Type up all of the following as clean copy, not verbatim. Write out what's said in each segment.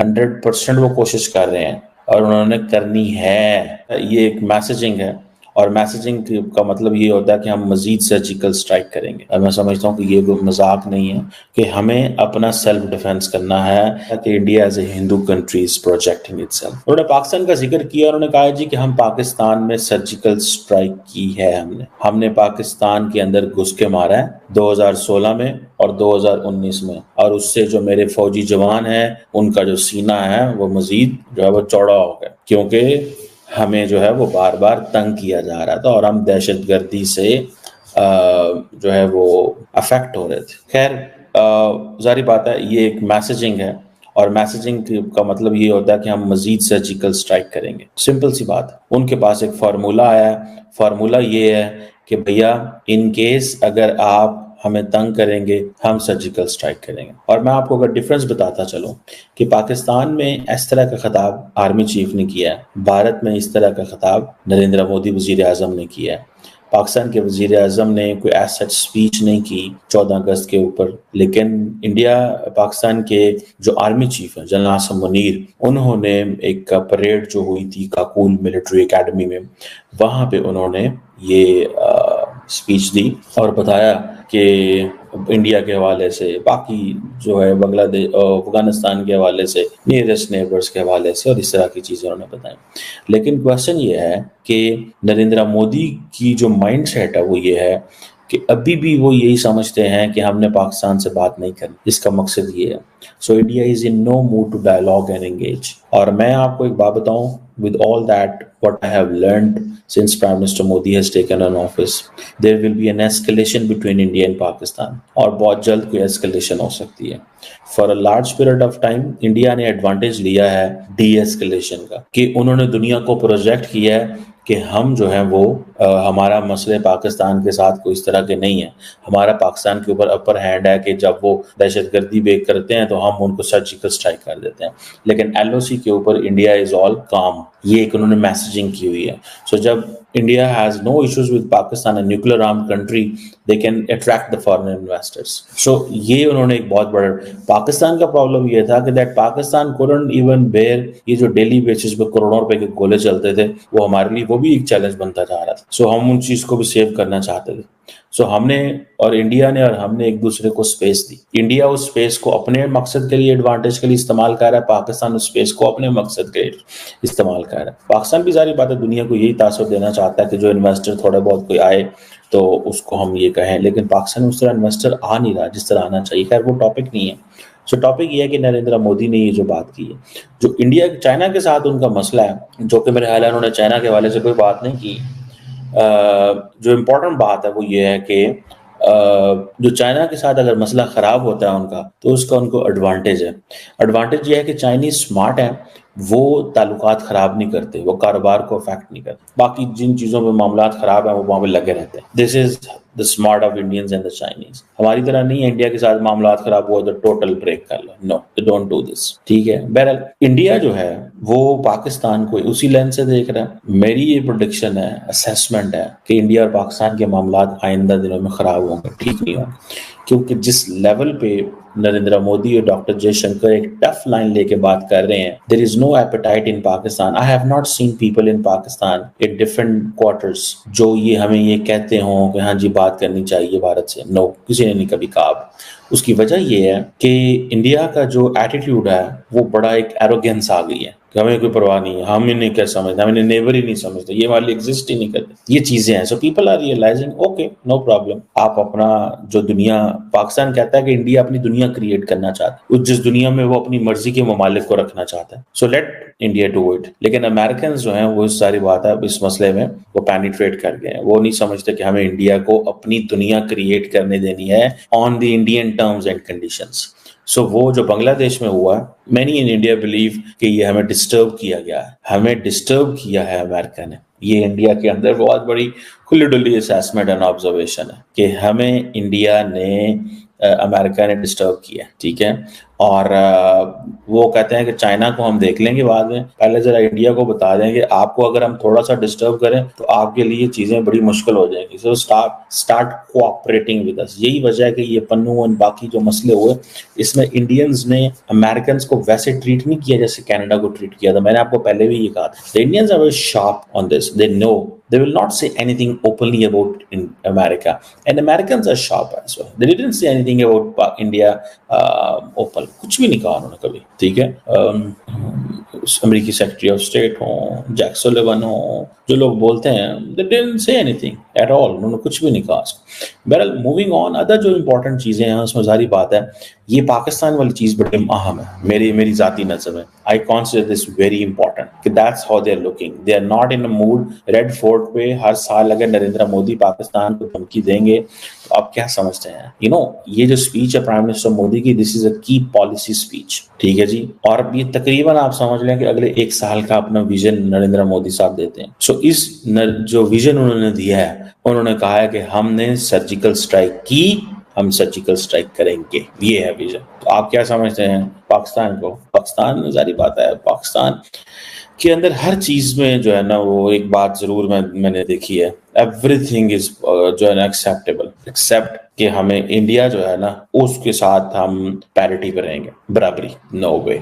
100% वो कोशिश कर रहे हैं और उन्होंने करनी है। ये एक मैसेजिंग है और मैसेजिंग का मतलब ये होता है कि हम मजीद सर्जिकल स्ट्राइक करेंगे। और मैं समझता हूँ कि ये कोई मजाक नहीं है कि हमें अपना सेल्फ डिफेंस करना है कि India as a Hindu country is projecting itself. उन्होंने पाकिस्तान का जिक्र किया और उन्होंने कहा जी कि हम पाकिस्तान में सर्जिकल स्ट्राइक की है। हमने पाकिस्तान के अंदर घुस के मारा है 2016 में और 2019 में, और उससे जो मेरे फौजी जवान हैं उनका जो सीना है वो मजीद जो है वो चौड़ा हो गया, क्योंकि हमें जो है वो बार बार तंग किया जा रहा था और हम दहशतगर्दी से जो है वो अफेक्ट हो रहे थे। खैर जारी बात है, ये एक मैसेजिंग है और मैसेजिंग का मतलब ये होता है कि हम मजीद सर्जिकल स्ट्राइक करेंगे। सिंपल सी बात, उनके पास एक फार्मूला आया। फार्मूला ये है कि भैया इन केस अगर आप हमें तंग करेंगे हम सर्जिकल स्ट्राइक करेंगे। और मैं आपको अगर डिफरेंस बताता चलूं कि पाकिस्तान में इस तरह का खिताब आर्मी चीफ ने किया है, भारत में इस तरह का खिताब नरेंद्र मोदी वजीर आजम ने किया है। पाकिस्तान के वजीर आजम ने कोई ऐसा स्पीच नहीं की 14 अगस्त के ऊपर, लेकिन इंडिया पाकिस्तान के जो आर्मी चीफ हैं जनरल आसिम मुनीर, उन्होंने एक परेड जो हुई थी काकूल मिलिट्री एकेडमी में, वहां पे उन्होंने ये स्पीच दी और बताया कि इंडिया के हवाले से, बाकी जो है बांग्लादेश अफगानिस्तान के हवाले से, नियरेस्ट नेबर्स के हवाले से, और इस तरह की चीज़ें उन्होंने बताई। लेकिन क्वेश्चन ये है कि नरेंद्र मोदी की जो माइंड सेट है वो ये है कि अभी भी वो यही समझते हैं कि हमने पाकिस्तान से बात नहीं करनी। इसका मकसद ये है। So India is in no mood to dialogue and engage. और मैं आपको एक बात बताऊं, with all that what I have learned since Prime Minister Modi has taken on office, there will be an escalation between India and Pakistan, और बहुत जल्द कोई escalation हो सकती है। For a large period of time India ने advantage लिया है de-escalation का, कि उन्होंने दुनिया को प्रोजेक्ट किया है कि हम जो है वो हमारा मसले पाकिस्तान के साथ कोई इस तरह के नहीं है, हमारा पाकिस्तान के ऊपर अपर हैंड है कि जब वो दहशतगर्दी बेक करते हैं तो हम उनको सर्जिकल स्ट्राइक कर देते हैं। लेकिन एलओसी के ऊपर इंडिया इज ऑल काम, ये एक उन्होंने मैसेजिंग की हुई है। सो जब India has no issues with Pakistan, a nuclear arm country, they can attract the foreign investors. So ये उन्होंने एक बहुत बड़ा, पाकिस्तान का प्रॉब्लम ये था कि that Pakistan couldn't even bear, ये जो डेली बेसिस पे करोड़ों रुपए के गोले चलते थे वो हमारे लिए वो भी एक चैलेंज बनता जा रहा था। सो हम उन चीज को भी सेव करना चाहते थे। सो हमने और इंडिया ने और हमने एक दूसरे को स्पेस दी। इंडिया उस स्पेस को अपने मकसद के लिए, एडवांटेज के लिए इस्तेमाल कर रहा है, पाकिस्तान उस स्पेस को अपने मकसद के लिए इस्तेमाल कर रहा है। पाकिस्तान भी सारी बातें दुनिया को यही तासुर देना चाहता है कि जो इन्वेस्टर थोड़ा बहुत कोई आए तो उसको हम ये कहें, लेकिन पाकिस्तान में उस तरह इन्वेस्टर आ नहीं रहा जिस तरह आना चाहिए। खैर वो टॉपिक नहीं है। सो टॉपिक ये है कि नरेंद्र मोदी ने ये जो बात की है, जो इंडिया चाइना के साथ उनका मसला है, जो कि मेरे ख्याल है उन्होंने चाइना के हवाले से कोई बात नहीं की। जो इम्पोर्टेंट बात है वो ये है कि जो चाइना के साथ अगर मसला ख़राब होता है उनका, तो उसका उनको एडवांटेज है। एडवांटेज ये है कि चाइनीज स्मार्ट है, वो ताल्लुकात ख़राब नहीं करते, वो कारोबार को अफेक्ट नहीं करते। बाकी जिन चीज़ों में मामलात ख़राब हैं वो वहाँ पे लगे रहते हैं। This is the smart of Indians and the Chinese. हमारी तरह नहीं है, इंडिया के साथ मामलात ख़राब हुआ तो टोटल ब्रेक कर लो, नो डोंट डू दिस। ठीक है, बहरहाल इंडिया जो है वो पाकिस्तान को उसी लेंस से देख रहा है। मेरी ये प्रोडिक्शन है, असेसमेंट है कि इंडिया और पाकिस्तान के मामलात आइंदा दिनों में ख़राब होंगे, ठीक नहीं होंगे, क्योंकि जिस लेवल पे नरेंद्र मोदी और डॉक्टर जयशंकर एक टफ लाइन लेके बात कर रहे हैं, there is no appetite in Pakistan. I have not seen people in Pakistan in different quarters जो ये हमें ये कहते हों कि हाँ जी बात करनी चाहिए भारत से। नो, किसी ने नहीं कभी कहा। उसकी वजह ये है कि इंडिया का जो एटीट्यूड है वो बड़ा एक एरोगेंस आ गई है कि हमें कोई परवाह नहीं है, हम इन्हें क्या समझते, हम इन्हें नेबर ही नहीं समझते, ये हमारे लिए एग्जिस्ट ही नहीं करते, ये चीजें हैं। So people are realising okay no problem. आप अपना जो दुनिया, पाकिस्तान कहता है कि इंडिया अपनी दुनिया क्रिएट करना चाहता है, जिस दुनिया में वो अपनी मर्जी के ममालिक को रखना चाहता है। So let India do it. लेकिन अमेरिकन जो हैं वो इस सारी बात है, इस मसले में वो पेनिट्रेट कर गए हैं। वो नहीं समझते कि हमें इंडिया को अपनी दुनिया क्रिएट करने देनी है on the Indian terms and conditions. So वो जो बांग्लादेश में हुआ, मैनी इन इंडिया बिलीव कि ये हमें डिस्टर्ब किया गया है, हमें डिस्टर्ब किया है अमेरिका ने। ये इंडिया के अंदर बहुत बड़ी खुली डुली असेसमेंट एंड ऑब्जर्वेशन है कि हमें इंडिया ने अमेरिका ने डिस्टर्ब किया, ठीक है। और वो कहते हैं कि चाइना को हम देख लेंगे बाद में, पहले जरा इंडिया को बता दें कि आपको अगर हम थोड़ा सा डिस्टर्ब करें तो आपके लिए चीजें बड़ी मुश्किल हो जाएंगी। So start cooperating with us. यही वजह है कि ये पन्नू और बाकी जो मसले हुए, इसमें इंडियंस ने अमेरिकन को वैसे ट्रीट नहीं किया जैसे कनाडा को ट्रीट किया था। मैंने आपको पहले भी ये कहा था, the Indians are very sharp on this, they know, they will not say anything openly about in America, and Americans are sharp as well. They didn't say anything about India open, कुछ भी नहीं कहा उन्होंने कभी, ठीक है। अमेरिकी secretary of state हो, जैक सुलिवन हो, जो लोग बोलते हैं, they didn't say anything at all, उन्होंने कुछ भी नहीं कहा। बहरहाल मूविंग ऑन, अदर जो इंपॉर्टेंट चीजें हैं उसमें सारी बात है, ये पाकिस्तान वाली चीज बड़ी अहम है मेरी जाती नजर में। I consider this very important कि that's how they are looking, they are not in a mood. Red Fort पे हर साल अगर नरेंद्र मोदी पाकिस्तान को धमकी देंगे तो आप क्या समझते हैं? ये जो स्पीच है प्राइम मिनिस्टर मोदी की, दिस इज अ की पॉलिसी स्पीच, ठीक है जी। और ये तकरीबन आप समझ लें कि अगले 1 साल का अपना विजन नरेंद्र मोदी साहब देते हैं। सो इस जो विजन उन्होंने दिया है, उन्होंने कहा है कि हमने सर्जिकल स्ट्राइक की, हम सर्जिकल स्ट्राइक करेंगे, ये है विजन। तो आप क्या समझते हैं पाकिस्तान को? पाकिस्तान में जारी बात है, पाकिस्तान के अंदर हर चीज में जो है ना, वो एक बात जरूर मैंने देखी है, एवरीथिंग इज जो है ना एक्सेप्टेबल, एक्सेप्ट कि हमें इंडिया जो है ना उसके साथ हम पैरिटी पे रहेंगे, बराबरी, नो वे।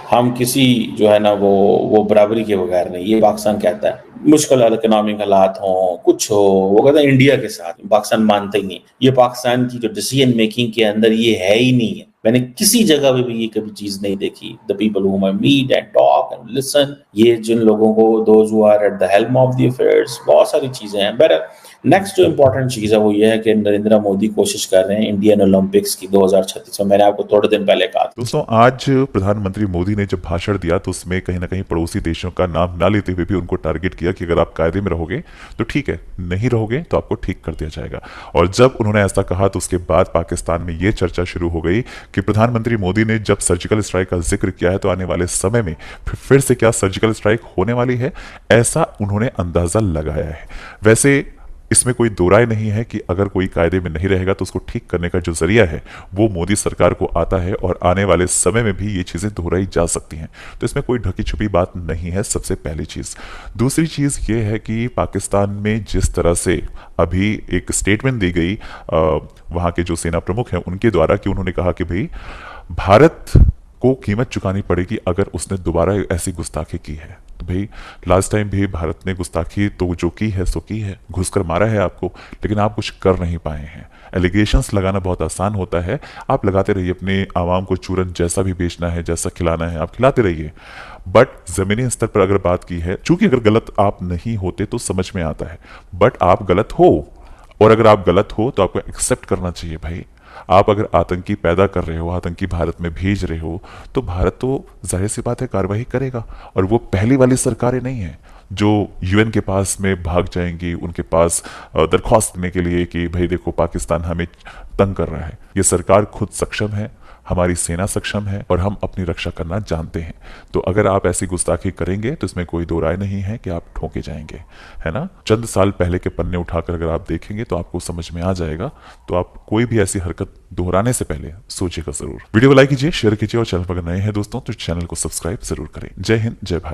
हम किसी जो है ना वो बराबरी के बगैर नहीं, ये पाकिस्तान कहता है। मुश्किल इकोनॉमिक हालात हो, कुछ हो, वो कहता है इंडिया के साथ, पाकिस्तान मानता ही नहीं। ये पाकिस्तान की जो डिसीजन मेकिंग के अंदर ये है ही नहीं है। मैंने किसी जगह पे भी ये कभी चीज नहीं देखी। The people whom I meet and talk and listen, ये जिन लोगों को, those who are at the helm of the affairs, बहुत सारी चीजें हैं। बट नेक्स्ट जो इंपॉर्टेंट चीज है वो ये है कि नरेंद्र मोदी कोशिश कर रहे हैं इंडियन ओलंपिक्स की 2036 में। मैंने आपको थोड़े दिन पहले कहा। दोस्तों, आज प्रधानमंत्री मोदी ने जब भाषण दिया तो उसमें कहीं ना कहीं पड़ोसी देशों का नाम ना लेते हुए भी उनको टारगेट किया कि अगर आप कायदे में रहोगे तो ठीक है, नहीं रहोगे तो आपको ठीक कर दिया जाएगा। और जब उन्होंने ऐसा कहा तो उसके बाद पाकिस्तान में यह चर्चा शुरू हो गई कि प्रधानमंत्री मोदी ने जब सर्जिकल स्ट्राइक का जिक्र किया है तो आने वाले समय में फिर से क्या सर्जिकल स्ट्राइक होने वाली है, ऐसा उन्होंने अंदाजा लगाया है। वैसे इसमें कोई दो राय नहीं है कि अगर कोई कायदे में नहीं रहेगा तो उसको ठीक करने का जो जरिया है वो मोदी सरकार को आता है, और आने वाले समय में भी ये चीजें दोहराई जा सकती हैं। तो इसमें कोई ढकी छुपी बात नहीं है, सबसे पहली चीज। दूसरी चीज ये है कि पाकिस्तान में जिस तरह से अभी एक स्टेटमेंट दी गई वहां के जो सेना प्रमुख हैं उनके द्वारा, कि उन्होंने कहा कि भाई भारत को कीमत चुकानी पड़ेगी अगर उसने दोबारा ऐसी गुस्ताखी की है। तो भाई लास्ट टाइम भी भारत ने गुस्ताखी तो जो की है सो की है, घुसकर मारा है आपको, लेकिन आप कुछ कर नहीं पाए हैं। एलिगेशंस लगाना बहुत आसान होता है, आप लगाते रहिए, अपने आवाम को चूरन जैसा भी बेचना है, जैसा खिलाना है आप खिलाते रहिए। बट जमीनी स्तर पर अगर बात की है, चूंकि अगर गलत आप नहीं होते तो समझ में आता है, बट आप गलत हो, और अगर आप गलत हो तो आपको एक्सेप्ट करना चाहिए। भाई आप अगर आतंकी पैदा कर रहे हो, आतंकी भारत में भेज रहे हो, तो भारत तो जाहिर सी बात है कार्रवाई करेगा। और वो पहली वाली सरकारें नहीं है जो यूएन के पास में भाग जाएंगी उनके पास दरख्वास्त देने के लिए कि भाई देखो पाकिस्तान हमें तंग कर रहा है। ये सरकार खुद सक्षम है, हमारी सेना सक्षम है, और हम अपनी रक्षा करना जानते हैं। तो अगर आप ऐसी गुस्ताखी करेंगे तो इसमें कोई दो राय नहीं है कि आप ठोके जाएंगे, है ना। चंद साल पहले के पन्ने उठाकर अगर आप देखेंगे तो आपको समझ में आ जाएगा। तो आप कोई भी ऐसी हरकत दोहराने से पहले सोचिएगा जरूर। वीडियो को लाइक कीजिए, शेयर कीजिए, और चैनल पर अगर नए हैं दोस्तों तो चैनल को सब्सक्राइब जरूर करें। जय हिंद, जय भारत।